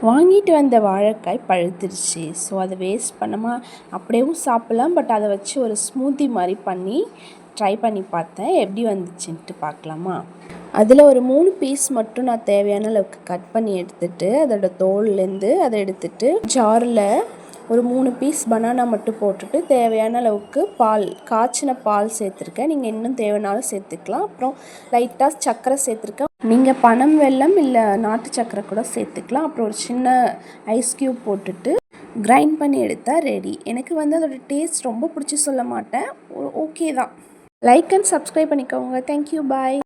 வாங்கிட்டு வந்த வாழைக்காய் பழுத்துருச்சு. ஸோ அதை வேஸ்ட் பண்ணாமல் அப்படியேவும் சாப்பிட்லாம். பட் அதை வச்சு ஒரு ஸ்மூத்தி மாதிரி பண்ணி ட்ரை பண்ணி பார்த்தேன். எப்படி வந்துச்சுன்ட்டு பார்க்கலாமா? அதில் ஒரு 3 பீஸ் மட்டும் நான் தேவையான அளவுக்கு கட் பண்ணி எடுத்துகிட்டு அதோட தோல்லேருந்து அதை எடுத்துகிட்டு ஜாரில் ஒரு 3 பீஸ் பனானா மட்டும் போட்டுட்டு தேவையான அளவுக்கு பால், காய்ச்சின பால் சேர்த்துருக்கேன். நீங்கள் இன்னும் தேவைனாலும் சேர்த்துக்கலாம். அப்புறம் லைட்டாக சர்க்கரை சேர்த்துருக்கேன். நீங்கள் பனம் வெல்லம் இல்லை நாட்டு சர்க்கரை கூட சேர்த்துக்கலாம். அப்புறம் ஒரு சின்ன ஐஸ் க்யூப் போட்டுட்டு கிரைண்ட் பண்ணி எடுத்தால் ரெடி. எனக்கு அதோட டேஸ்ட் ரொம்ப பிடிச்சி சொல்ல மாட்டேன், ஓகே தான். லைக் அண்ட் சப்ஸ்கிரைப் பண்ணிக்கோங்க. தேங்க்யூ, பாய்.